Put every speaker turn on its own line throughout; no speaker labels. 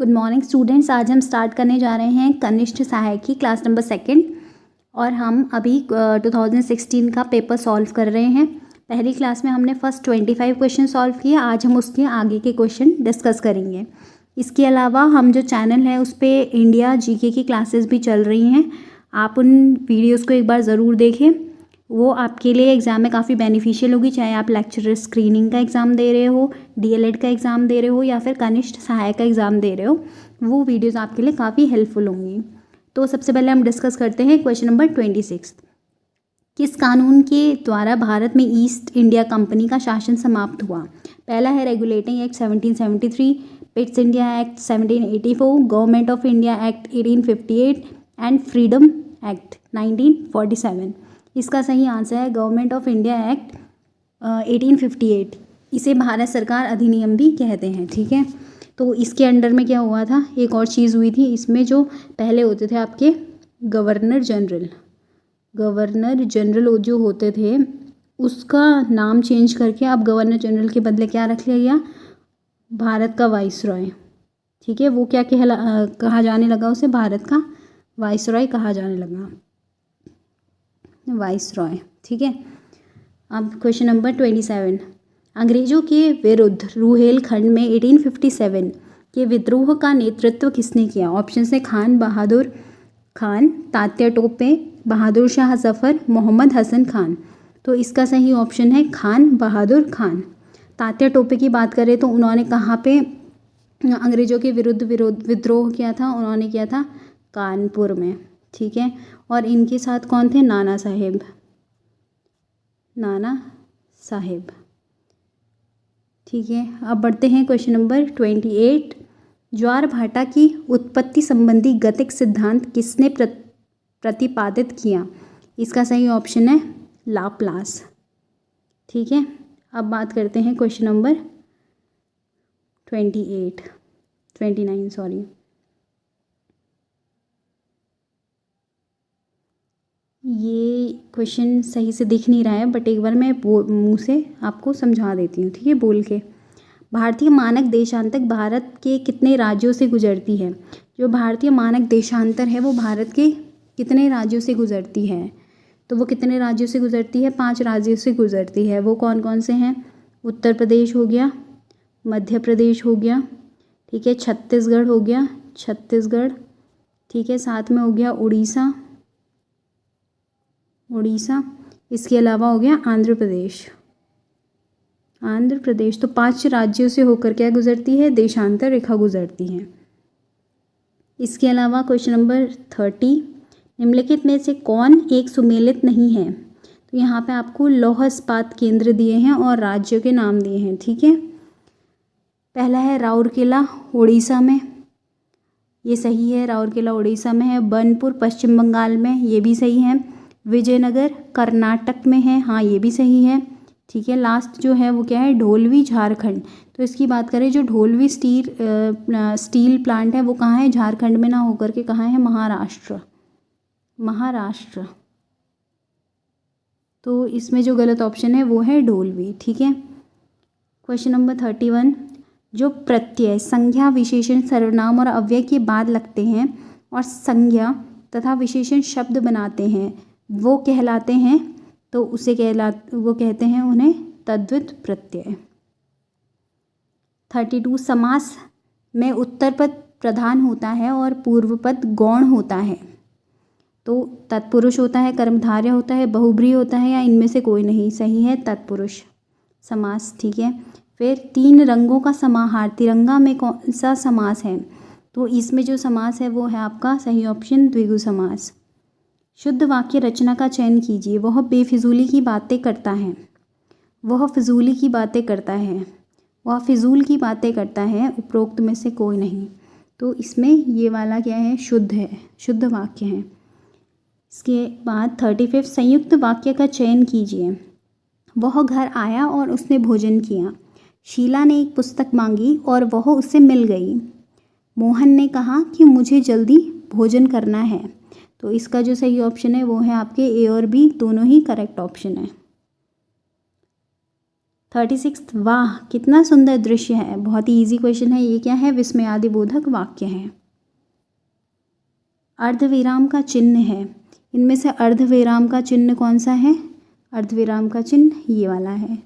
Good morning students. आज हम start करने जा रहे हैं कनिष्ठ सहायक की क्लास नंबर 2 और हम अभी 2016 का पेपर सॉल्व कर रहे हैं। पहली क्लास में हमने फर्स्ट 25 क्वेश्चन सॉल्व किए। आज हम उसके आगे के क्वेश्चन डिस्कस करेंगे। इसके अलावा हम जो चैनल है उस पर इंडिया जीके की क्लासेस भी चल रही हैं। आप उन वीडियोज़ को एक बार ज़रूर देखें, वो आपके लिए एग्ज़ाम में काफ़ी बेनिफिशियल होगी, चाहे आप लेक्चरर स्क्रीनिंग का एग्ज़ाम दे रहे हो, डीएलएड का एग्ज़ाम दे रहे हो या फिर कनिष्ठ सहायक का एग्ज़ाम दे रहे हो। वो वीडियोज़ आपके लिए काफ़ी हेल्पफुल होंगी। तो सबसे पहले हम डिस्कस करते हैं क्वेश्चन नंबर 26। किस कानून के द्वारा भारत में ईस्ट इंडिया कंपनी का शासन समाप्त हुआ? पहला है regulating act 1773, Pitt's India act 1784, government of India act 1858 and freedom act 1947। इसका सही आंसर है गवर्नमेंट ऑफ इंडिया एक्ट 1858। इसे भारत सरकार अधिनियम भी कहते हैं। ठीक है, तो इसके अंडर में क्या हुआ था, एक और चीज़ हुई थी इसमें, जो पहले होते थे आपके गवर्नर जनरल जो होते थे उसका नाम चेंज करके अब गवर्नर जनरल के बदले क्या रख लिया गया, भारत का वाइसरॉय। ठीक है, वो क्या कहा जाने लगा, उसे भारत का वाइसरॉय कहा जाने लगा, वाइसरॉय। ठीक है, अब क्वेश्चन नंबर 27। अंग्रेजों के विरुद्ध रुहेलखंड में 1857 के विद्रोह का नेतृत्व किसने किया? ऑप्शन है खान बहादुर खान, तात्या टोपे, बहादुर शाह जफ़र, मोहम्मद हसन खान। तो इसका सही ऑप्शन है खान बहादुर खान। तात्या टोपे की बात करें तो उन्होंने कहाँ पे अंग्रेजों के विरुद्ध विद्रोह किया था? उन्होंने किया था कानपुर में। ठीक है, और इनके साथ कौन थे? नाना साहेब। ठीक है, अब बढ़ते हैं क्वेश्चन नंबर 28। ज्वार भाटा की उत्पत्ति संबंधी गतिक सिद्धांत किसने प्रतिपादित किया? इसका सही ऑप्शन है लाप्लास। ठीक है, अब बात करते हैं क्वेश्चन नंबर 29 ये क्वेश्चन सही से दिख नहीं रहा है, बट एक बार मैं मुंह से आपको समझा देती हूँ। ठीक है, बोल के। भारतीय मानक देशांतर भारत के कितने राज्यों से गुजरती है? जो भारतीय मानक देशांतर है वो भारत के कितने राज्यों से गुजरती है? तो वो कितने राज्यों से गुजरती है? 5 राज्यों से गुजरती है। वो कौन कौन से हैं? उत्तर प्रदेश हो गया, मध्य प्रदेश हो गया, ठीक है, छत्तीसगढ़ हो गया, ठीक है, साथ में हो गया उड़ीसा, इसके अलावा हो गया आंध्र प्रदेश। तो 5 राज्यों से होकर क्या गुजरती है? देशांतर रेखा गुजरती है। इसके अलावा क्वेश्चन नंबर 30। निम्नलिखित में से कौन एक सुमेलित नहीं है? तो यहाँ पे आपको लौह इस्पात केंद्र दिए हैं और राज्यों के नाम दिए हैं। ठीक है, पहला है राउरकेला उड़ीसा में, ये सही है, राउरकेला उड़ीसा में है। बनपुर पश्चिम बंगाल में, ये भी सही है। विजयनगर कर्नाटक में है, हाँ ये भी सही है। ठीक है, लास्ट जो है वो क्या है? ढोलवी झारखंड। तो इसकी बात करें, जो ढोलवी स्टील प्लांट है वो कहाँ है? झारखंड में ना होकर के कहाँ है? महाराष्ट्र। तो इसमें जो गलत ऑप्शन है वो है ढोलवी। ठीक है, क्वेश्चन नंबर 31। जो प्रत्यय संज्ञा विशेषण सर्वनाम और अव्यय के बाद लगते हैं और संज्ञा तथा विशेषण शब्द बनाते हैं वो कहलाते हैं, तो वो कहते हैं उन्हें तद्धित प्रत्यय। 32। समास में उत्तर पद प्रधान होता है और पूर्व पद गौण होता है, तो तत्पुरुष होता है, कर्मधारय होता है, बहुब्रीहि होता है, या इनमें से कोई नहीं? सही है तत्पुरुष समास। ठीक है, फिर 3 रंगों का समाहार तिरंगा में कौन सा समास है? तो इसमें जो समास है वो है आपका सही ऑप्शन द्विगु समास। शुद्ध वाक्य रचना का चयन कीजिए। वह बेफिजूली की बातें करता है, वह फिजूल की बातें करता है, उपरोक्त में से कोई नहीं। तो इसमें ये वाला क्या है? शुद्ध वाक्य है। इसके बाद 35। संयुक्त वाक्य का चयन कीजिए। वह घर आया और उसने भोजन किया। शीला ने एक पुस्तक मांगी और वह उससे मिल गई। मोहन ने कहा कि मुझे जल्दी भोजन करना है। तो इसका जो सही ऑप्शन है वो है आपके ए और बी, दोनों ही करेक्ट ऑप्शन है। 36, वाह कितना सुंदर दृश्य है। बहुत ही इजी क्वेश्चन है। ये क्या है? विस्मयादिबोधक वाक्य है। अर्धविराम का चिन्ह है। इनमें से अर्धविराम का चिन्ह कौन सा है? अर्धविराम का चिन्ह ये वाला है।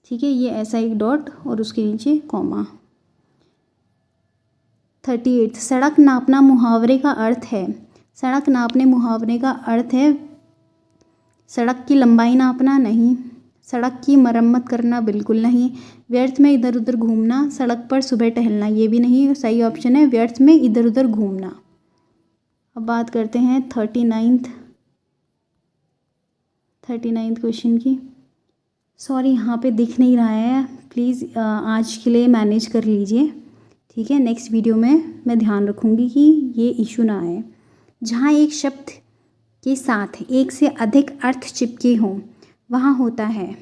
ठीक है, ये ऐसा एक डॉट और उसके नीचे कॉमा। 38, सड़क नापना मुहावरे का अर्थ है। सड़क नापने मुहावरे का अर्थ है सड़क की लंबाई नापना नहीं, सड़क की मरम्मत करना बिल्कुल नहीं, व्यर्थ में इधर उधर घूमना, सड़क पर सुबह टहलना ये भी नहीं। सही ऑप्शन है व्यर्थ में इधर उधर घूमना। अब बात करते हैं 39th क्वेश्चन की। सॉरी यहाँ पे दिख नहीं रहा है, प्लीज़ आज के लिए मैनेज कर लीजिए। ठीक है, नेक्स्ट वीडियो में मैं ध्यान रखूँगी कि ये इशू ना आए। जहाँ एक शब्द के साथ एक से अधिक अर्थ चिपके हों वहाँ होता है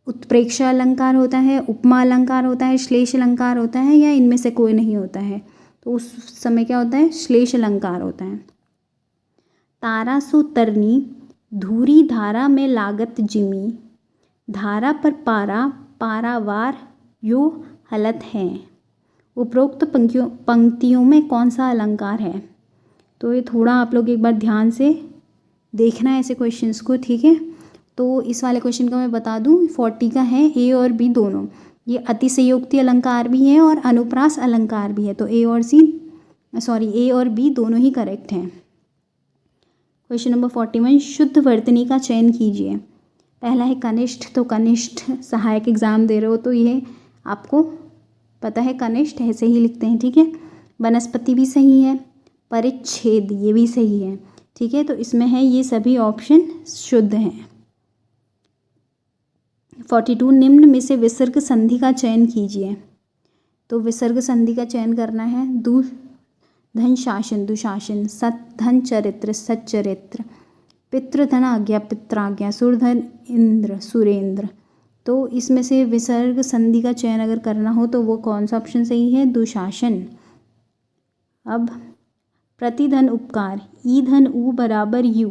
उत्प्रेक्षा अलंकार होता है, उपमा अलंकार होता है, श्लेष अलंकार होता है, या इनमें से कोई नहीं होता है। तो उस समय क्या होता है? श्लेष अलंकार होता है। तारा सो तरनी धूरी धारा में लागत जिमी, धारा पर पारा पारावार यो हलत है। उपरोक्त पंक्तियों में कौन सा अलंकार है? तो ये थोड़ा आप लोग एक बार ध्यान से देखना है ऐसे क्वेश्चंस को। ठीक है, तो इस वाले क्वेश्चन का मैं बता दूं 40 का है ए और बी दोनों। ये अतिशयोक्ति अलंकार भी है और अनुप्रास अलंकार भी है। तो ए और बी दोनों ही करेक्ट हैं। क्वेश्चन नंबर 41, शुद्ध वर्तनी का चयन कीजिए। पहला है कनिष्ठ। तो कनिष्ठ सहायक एग्जाम दे रहे हो तो ये आपको पता है कनिष्ठ ऐसे ही लिखते हैं। ठीक है, वनस्पति भी सही है, परिच्छेद ये भी सही है। ठीक है, तो इसमें है ये सभी ऑप्शन शुद्ध हैं। 42, निम्न में से विसर्ग संधि का चयन कीजिए। तो विसर्ग संधि का चयन करना है। दु धन शासन दुशासन, सत धन चरित्र सच्चरित्र, पितृ धन आज्ञा पित्राज्ञा, सुरधन इंद्र सुरेंद्र। तो इसमें से विसर्ग संधि का चयन अगर करना हो तो वो कौन सा ऑप्शन सही है? दुशासन। अब प्रतिधन उपकार, ई धन उ बराबर यू।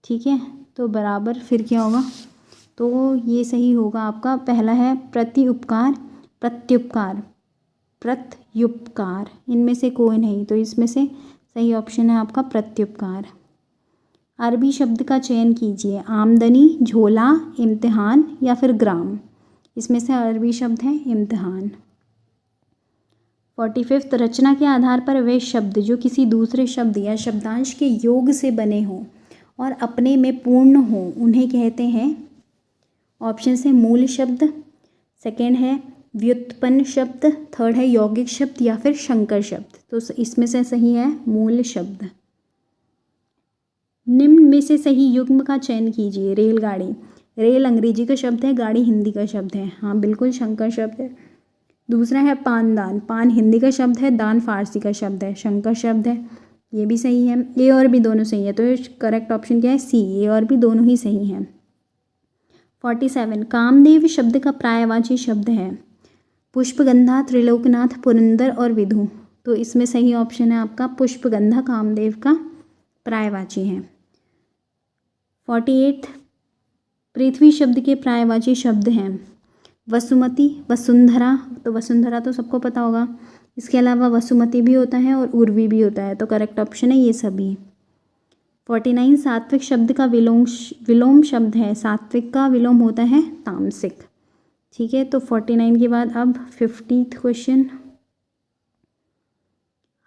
ठीक है, तो बराबर फिर क्या होगा? तो ये सही होगा आपका। पहला है प्रति उपकार प्रत्युपकार प्रत्युपकार, इनमें से कोई नहीं। तो इसमें से सही ऑप्शन है आपका प्रत्युपकार। अरबी शब्द का चयन कीजिए। आमदनी, झोला, इम्तिहान या फिर ग्राम। इसमें से अरबी शब्द है इम्तिहान। 45, रचना के आधार पर वे शब्द जो किसी दूसरे शब्द या शब्दांश के योग से बने हों और अपने में पूर्ण हों उन्हें कहते हैं। ऑप्शन है मूल शब्द, सेकेंड है व्युत्पन्न शब्द, थर्ड है यौगिक शब्द या फिर संकर शब्द। तो इसमें से सही है मूल शब्द। निम्न में से सही युग्म का चयन कीजिए। रेलगाड़ी, रेल अंग्रेजी का शब्द है, गाड़ी हिंदी का शब्द है। हाँ बिल्कुल संकर शब्द है। दूसरा है पानदान, पान हिंदी का शब्द है, दान फारसी का शब्द है, संकर शब्द है, ये भी सही है। ए और बी दोनों सही है। तो करेक्ट ऑप्शन क्या है? सी, ए और बी दोनों ही सही हैं। 47, कामदेव शब्द का पर्यायवाची शब्द है। पुष्पगंधा, त्रिलोकनाथ, पुरंदर और विधु। तो इसमें सही ऑप्शन है आपका पुष्पगंधा कामदेव का पर्यायवाची है। 48, पृथ्वी शब्द के पर्यायवाची शब्द हैं वसुमती, वसुंधरा। तो वसुंधरा तो सबको पता होगा। इसके अलावा वसुमती भी होता है और उर्वी भी होता है। तो करेक्ट ऑप्शन है ये सभी। 49, सात्विक शब्द का विलोम शब्द है। सात्विक का विलोम होता है तामसिक। ठीक है, तो 49 के बाद अब 50th क्वेश्चन।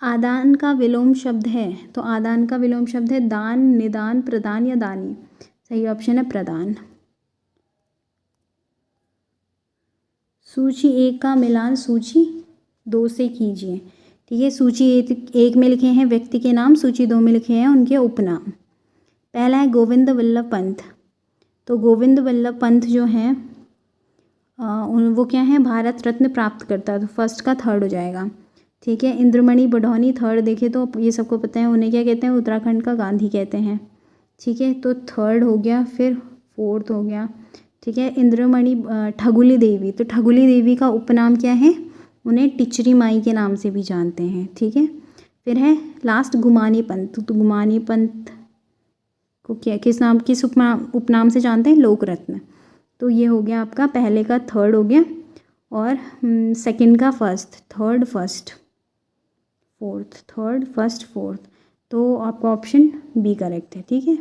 आदान का विलोम शब्द है। तो आदान का विलोम शब्द है दान, निदान, प्रदान या दानी। सही ऑप्शन है प्रदान। सूची 1 का मिलान सूची 2 से कीजिए। ठीक है, सूची 1 में लिखे हैं व्यक्ति के नाम, सूची 2 में लिखे हैं उनके उपनाम। पहला है गोविंद वल्लभ पंत। तो गोविंद वल्लभ पंत जो हैं वो क्या है? भारत रत्न प्राप्त करता है। तो फर्स्ट का थर्ड हो जाएगा। ठीक है, इंद्रमणि बडौनी थर्ड देखे तो ये सबको पता है उन्हें क्या कहते हैं? उत्तराखंड का गांधी कहते हैं। ठीक है, तो थर्ड हो गया, फिर फोर्थ हो गया। ठीक है, इंद्रमणि ठगुली देवी। तो ठगुली देवी का उपनाम क्या है? उन्हें टिचरी माई के नाम से भी जानते हैं। ठीक है, फिर है लास्ट गुमानी पंत। तो गुमानी पंत को क्या किस उपनाम से जानते हैं? लोक रत्न। तो ये हो गया आपका पहले का थर्ड हो गया, और सेकंड का first, third first fourth, third first fourth, तो आपका ऑप्शन बी करेक्ट है। ठीक है।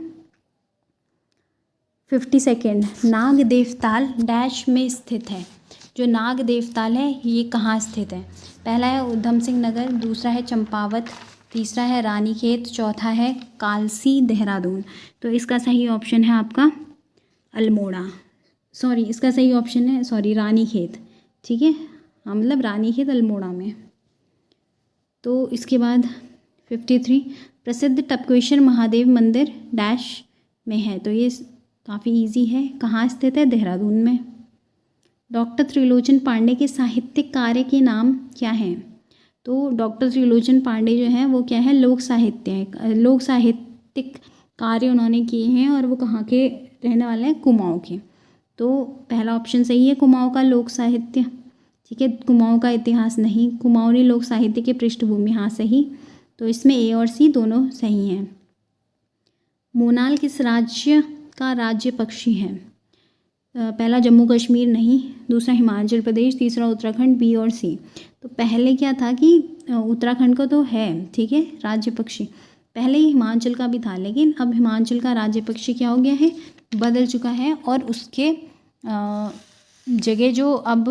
52 नाग देवताल डैश में स्थित है। जो नाग देवताल है ये कहाँ स्थित है? पहला है उधम सिंह नगर, दूसरा है चंपावत, तीसरा है रानीखेत, चौथा है कालसी देहरादून। तो इसका सही ऑप्शन है आपका अल्मोड़ा, सॉरी इसका सही ऑप्शन है रानीखेत। ठीक है, हाँ मतलब रानीखेत अल्मोड़ा में। तो इसके बाद 53 प्रसिद्ध टपकेश्वर महादेव मंदिर डैश में है। तो ये काफ़ी इजी है, कहाँ स्थित है? देहरादून में। डॉक्टर त्रिलोचन पांडे के साहित्यिक कार्य के नाम क्या हैं? तो डॉक्टर त्रिलोचन पांडे जो हैं वो क्या है? लोक साहित्यिक कार्य उन्होंने किए हैं, और वो कहाँ के रहने वाले हैं? कुमाऊँ के। तो पहला ऑप्शन सही है, कुमाऊँ का लोक साहित्य। ठीक है, कुमाऊँ का इतिहास नहीं, कुमाऊनी लोक साहित्य की पृष्ठभूमि, हाँ सही। तो इसमें ए और सी दोनों सही हैं। मोनाल किस राज्य का राज्य पक्षी है? पहला जम्मू कश्मीर नहीं, दूसरा हिमाचल प्रदेश, तीसरा उत्तराखंड, बी और सी। तो पहले क्या था कि उत्तराखंड का तो है, ठीक है, राज्य पक्षी। पहले ही हिमाचल का भी था, लेकिन अब हिमाचल का राज्य पक्षी क्या हो गया है? बदल चुका है, और उसके जगह जो अब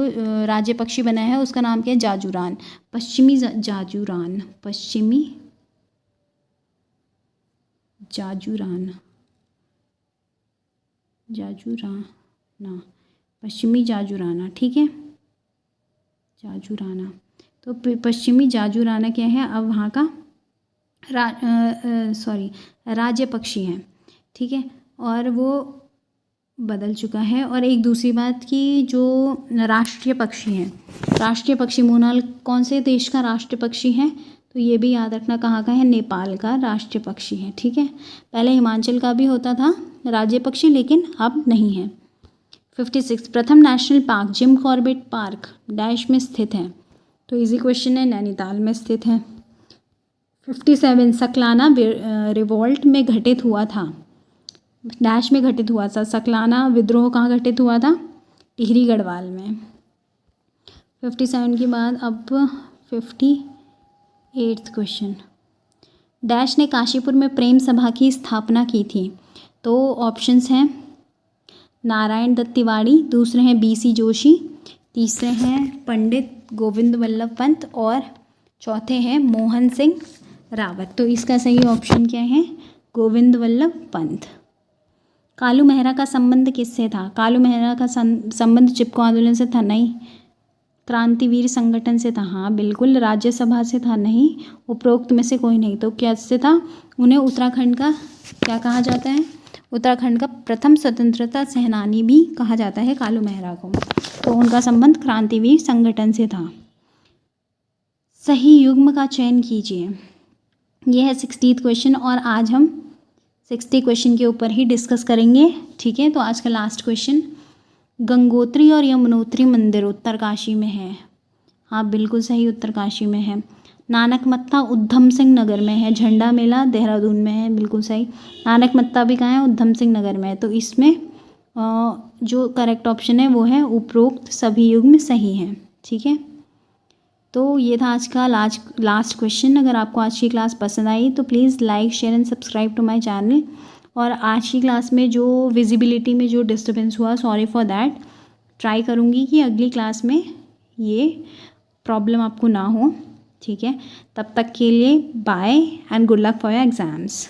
राज्य पक्षी बना है उसका नाम क्या है? जाजूरान, पश्चिमी जाजूरान, पश्चिमी जाजूरान, जाजूराना, पश्चिमी जाजूराना। ठीक है, जाजूराना। तो पश्चिमी जाजूराना क्या है? अब वहाँ का राज्य पक्षी है। ठीक है, और वो बदल चुका है। और एक दूसरी बात कि जो राष्ट्रीय पक्षी हैं, राष्ट्रीय पक्षी मोनाल कौन से देश का राष्ट्रीय पक्षी है? तो ये भी याद रखना कहाँ का है? नेपाल का राष्ट्रीय पक्षी है। ठीक है, पहले हिमाचल का भी होता था राज्य पक्षी, लेकिन अब नहीं है। 56 प्रथम national park Jim Corbett park dash में स्थित है। तो इजी क्वेश्चन है, नैनीताल में स्थित है। 57 सकलाना रिवॉल्ट में घटित हुआ था, डैश में घटित हुआ था। सकलाना विद्रोह कहाँ घटित हुआ था? टिहरी गढ़वाल में। 57 के बाद अब 58 क्वेश्चन, डैश ने काशीपुर में प्रेम सभा की स्थापना की थी। तो ऑप्शंस हैं नारायण दत्त तिवारी, दूसरे हैं BC जोशी, तीसरे हैं पंडित गोविंद वल्लभ पंत, और चौथे हैं मोहन सिंह रावत। तो इसका सही ऑप्शन क्या है? गोविंद वल्लभ पंत। कालू मेहरा का संबंध किससे था? कालू मेहरा का संबंध चिपको आंदोलन से था? नहीं। क्रांतिवीर संगठन से था? हाँ बिल्कुल। राज्यसभा से था? नहीं। उपरोक्त में से कोई नहीं। तो क्या से था? उन्हें उत्तराखंड का क्या कहा जाता है? उत्तराखंड का प्रथम स्वतंत्रता सेनानी भी कहा जाता है कालू मेहरा को। तो उनका संबंध क्रांतिवीर संगठन से था। सही युग्म का चयन कीजिए। यह है 60th क्वेश्चन, और आज हम 60 क्वेश्चन के ऊपर ही डिस्कस करेंगे। ठीक है, तो आज का लास्ट क्वेश्चन, गंगोत्री और यमुनोत्री मंदिर उत्तरकाशी में है। हाँ बिल्कुल सही, उत्तरकाशी में है। नानकमत्ता उधम सिंह नगर में है। झंडा मेला देहरादून में है, बिल्कुल सही। नानकमत्ता भी कहाँ है? उधम सिंह नगर में है। तो इसमें जो करेक्ट ऑप्शन है वो है उपरोक्त सभी युग्म सही हैं। ठीक है, तो ये था आज का लास्ट क्वेश्चन। अगर आपको आज की क्लास पसंद आई तो please like share and subscribe to my channel. और आज की क्लास में जो विजिबिलिटी में जो डिस्टर्बेंस हुआ, सॉरी फॉर दैट। ट्राई करूँगी कि अगली क्लास में ये प्रॉब्लम आपको ना हो। ठीक है, तब तक के लिए bye and good luck for your exams.